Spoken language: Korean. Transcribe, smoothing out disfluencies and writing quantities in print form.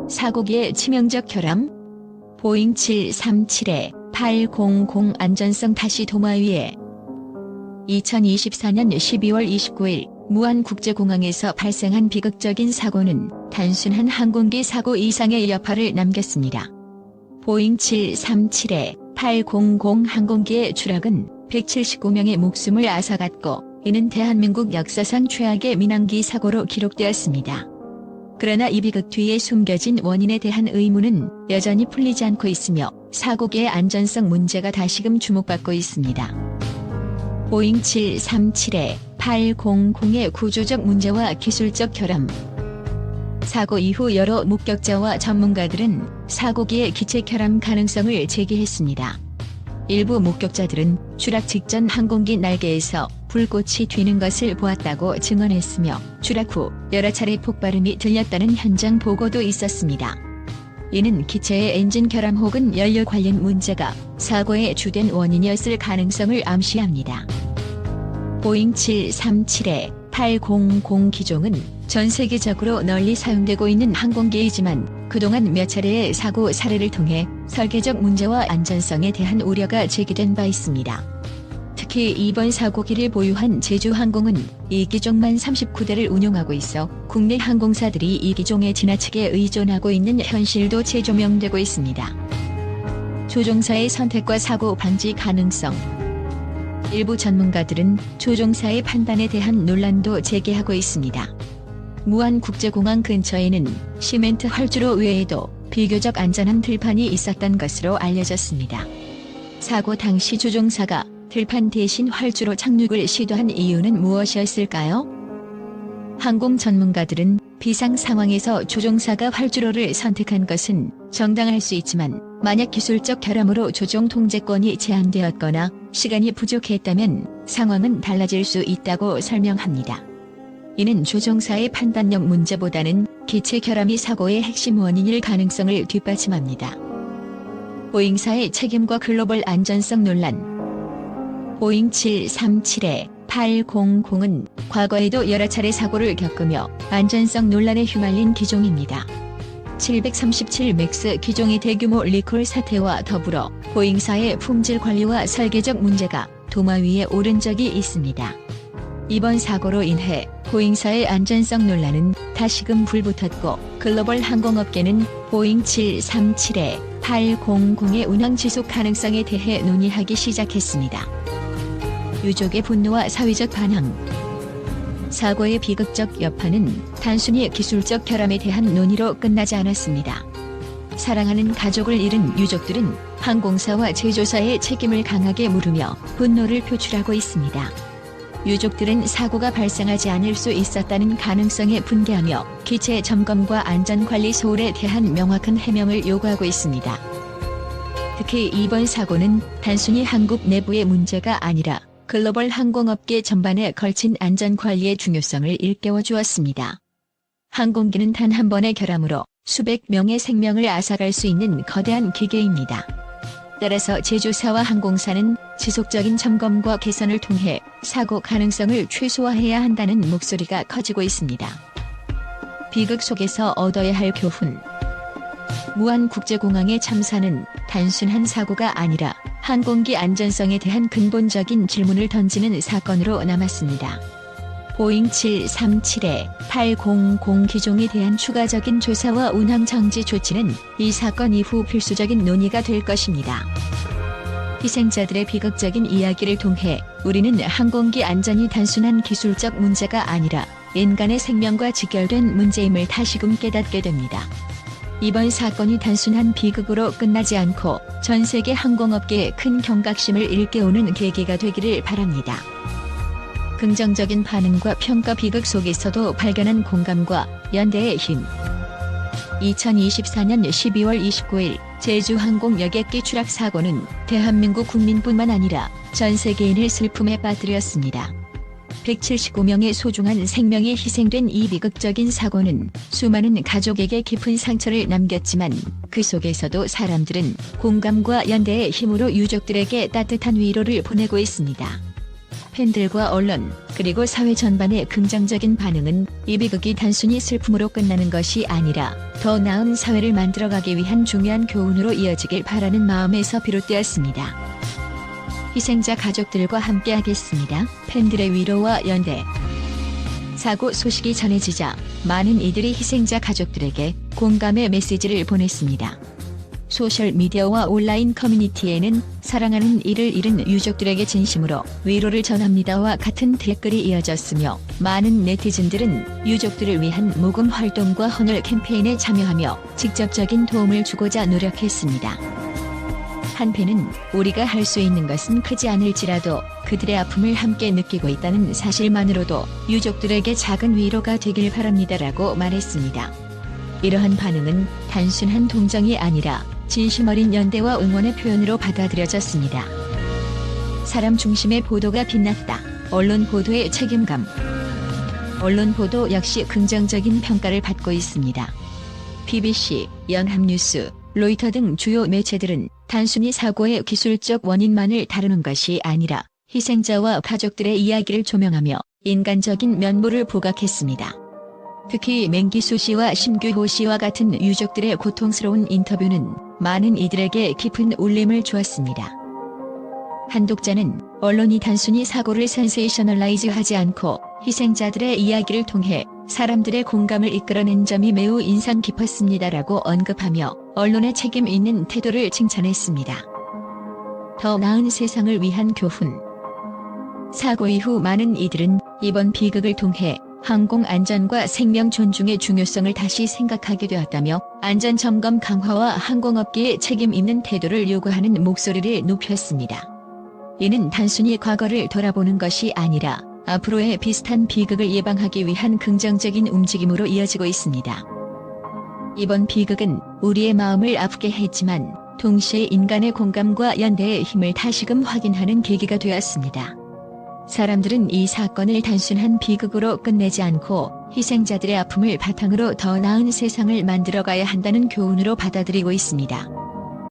사고기의 치명적 결함? 보잉 737-800 안전성 탓이 도마 위에. 2024년 12월 29일 무안국제공항에서 발생한 비극적인 사고는 단순한 항공기 사고 이상의 여파를 남겼습니다. 보잉 737-800 항공기의 추락은 179명의 목숨을 앗아갔고, 이는 대한민국 역사상 최악의 민항기 사고로 기록되었습니다. 그러나 이 비극 뒤에 숨겨진 원인에 대한 의문은 여전히 풀리지 않고 있으며 사고기의 안전성 문제가 다시금 주목받고 있습니다. 보잉 737-800의 구조적 문제와 기술적 결함. 사고 이후 여러 목격자와 전문가들은 사고기의 기체 결함 가능성을 제기했습니다. 일부 목격자들은 추락 직전 항공기 날개에서 불꽃이 튀는 것을 보았다고 증언했으며, 추락 후 여러 차례 폭발음이 들렸다는 현장 보고도 있었습니다. 이는 기체의 엔진 결함 혹은 연료 관련 문제가 사고의 주된 원인이었을 가능성을 암시합니다. 보잉 737-800 기종은 전 세계적으로 널리 사용되고 있는 항공기이지만 그동안 몇 차례의 사고 사례를 통해 설계적 문제와 안전성에 대한 우려가 제기된 바 있습니다. 특히 이번 사고기를 보유한 제주항공은 이 기종만 39대를 운용하고 있어 국내 항공사들이 이 기종에 지나치게 의존하고 있는 현실도 재조명되고 있습니다. 조종사의 선택과 사고 방지 가능성. 일부 전문가들은 조종사의 판단에 대한 논란도 제기하고 있습니다. 무안국제공항 근처에는 시멘트 활주로 외에도 비교적 안전한 들판이 있었던 것으로 알려졌습니다. 사고 당시 조종사가 들판 대신 활주로 착륙을 시도한 이유는 무엇이었을까요? 항공 전문가들은 비상 상황에서 조종사가 활주로를 선택한 것은 정당할 수 있지만, 만약 기술적 결함으로 조종 통제권이 제한되었거나 시간이 부족했다면 상황은 달라질 수 있다고 설명합니다. 이는 조종사의 판단력 문제보다는 기체 결함이 사고의 핵심 원인일 가능성을 뒷받침합니다. 보잉사의 책임과 글로벌 안전성 논란. 보잉 737-800은 과거에도 여러 차례 사고를 겪으며 안전성 논란에 휘말린 기종입니다. 737 맥스 기종의 대규모 리콜 사태와 더불어 보잉사의 품질 관리와 설계적 문제가 도마 위에 오른 적이 있습니다. 이번 사고로 인해 보잉사의 안전성 논란은 다시금 불붙었고, 글로벌 항공업계는 보잉 737-800의 운항 지속 가능성에 대해 논의하기 시작했습니다. 유족의 분노와 사회적 반항. 사고의 비극적 여파는 단순히 기술적 결함에 대한 논의로 끝나지 않았습니다. 사랑하는 가족을 잃은 유족들은 항공사와 제조사의 책임을 강하게 물으며 분노를 표출하고 있습니다. 유족들은 사고가 발생하지 않을 수 있었다는 가능성에 분개하며 기체 점검과 안전관리 소홀에 대한 명확한 해명을 요구하고 있습니다. 특히 이번 사고는 단순히 한국 내부의 문제가 아니라 글로벌 항공업계 전반에 걸친 안전관리의 중요성을 일깨워 주었습니다. 항공기는 단 한 번의 결함으로 수백 명의 생명을 앗아갈 수 있는 거대한 기계입니다. 따라서 제조사와 항공사는 지속적인 점검과 개선을 통해 사고 가능성을 최소화해야 한다는 목소리가 커지고 있습니다. 비극 속에서 얻어야 할 교훈. 무안국제공항의 참사는 단순한 사고가 아니라 항공기 안전성에 대한 근본적인 질문을 던지는 사건으로 남았습니다. 보잉 737-800 기종에 대한 추가적인 조사와 운항 정지 조치는 이 사건 이후 필수적인 논의가 될 것입니다. 희생자들의 비극적인 이야기를 통해 우리는 항공기 안전이 단순한 기술적 문제가 아니라 인간의 생명과 직결된 문제임을 다시금 깨닫게 됩니다. 이번 사건이 단순한 비극으로 끝나지 않고 전 세계 항공업계에 큰 경각심을 일깨우는 계기가 되기를 바랍니다. 긍정적인 반응과 평가. 비극 속에서도 발견한 공감과 연대의 힘. 2024년 12월 29일 제주항공 여객기 추락 사고는 대한민국 국민뿐만 아니라 전 세계인을 슬픔에 빠뜨렸습니다. 179명의 소중한 생명이 희생된 이 비극적인 사고는 수많은 가족에게 깊은 상처를 남겼지만, 그 속에서도 사람들은 공감과 연대의 힘으로 유족들에게 따뜻한 위로를 보내고 있습니다. 팬들과 언론, 그리고 사회 전반의 긍정적인 반응은 이 비극이 단순히 슬픔으로 끝나는 것이 아니라 더 나은 사회를 만들어가기 위한 중요한 교훈으로 이어지길 바라는 마음에서 비롯되었습니다. 희생자 가족들과 함께하겠습니다. 팬들의 위로와 연대. 사고 소식이 전해지자 많은 이들이 희생자 가족들에게 공감의 메시지를 보냈습니다. 소셜미디어와 온라인 커뮤니티에는 사랑하는 이를 잃은 유족들에게 진심으로 위로를 전합니다와 같은 댓글이 이어졌으며 많은 네티즌들은 유족들을 위한 모금 활동과 헌혈 캠페인에 참여하며 직접적인 도움을 주고자 노력했습니다. 한편은 우리가 할 수 있는 것은 크지 않을지라도 그들의 아픔을 함께 느끼고 있다는 사실만으로도 유족들에게 작은 위로가 되길 바랍니다라고 말했습니다. 이러한 반응은 단순한 동정이 아니라 진심 어린 연대와 응원의 표현으로 받아들여졌습니다. 사람 중심의 보도가 빛났다. 언론 보도의 책임감. 언론 보도 역시 긍정적인 평가를 받고 있습니다. BBC, 연합뉴스, 로이터 등 주요 매체들은 단순히 사고의 기술적 원인만을 다루는 것이 아니라 희생자와 가족들의 이야기를 조명하며 인간적인 면모를 부각했습니다. 특히 맹기수 씨와 심규호 씨와 같은 유족들의 고통스러운 인터뷰는 많은 이들에게 깊은 울림을 주었습니다. 한 독자는 언론이 단순히 사고를 센세이셔널라이즈하지 않고 희생자들의 이야기를 통해 사람들의 공감을 이끌어낸 점이 매우 인상 깊었습니다라고 언급하며 언론의 책임 있는 태도를 칭찬했습니다. 더 나은 세상을 위한 교훈. 사고 이후 많은 이들은 이번 비극을 통해 항공 안전과 생명 존중의 중요성을 다시 생각하게 되었다며 안전점검 강화와 항공업계의 책임 있는 태도를 요구하는 목소리를 높였습니다. 이는 단순히 과거를 돌아보는 것이 아니라 앞으로의 비슷한 비극을 예방하기 위한 긍정적인 움직임으로 이어지고 있습니다. 이번 비극은 우리의 마음을 아프게 했지만 동시에 인간의 공감과 연대의 힘을 다시금 확인하는 계기가 되었습니다. 사람들은 이 사건을 단순한 비극으로 끝내지 않고 희생자들의 아픔을 바탕으로 더 나은 세상을 만들어가야 한다는 교훈으로 받아들이고 있습니다.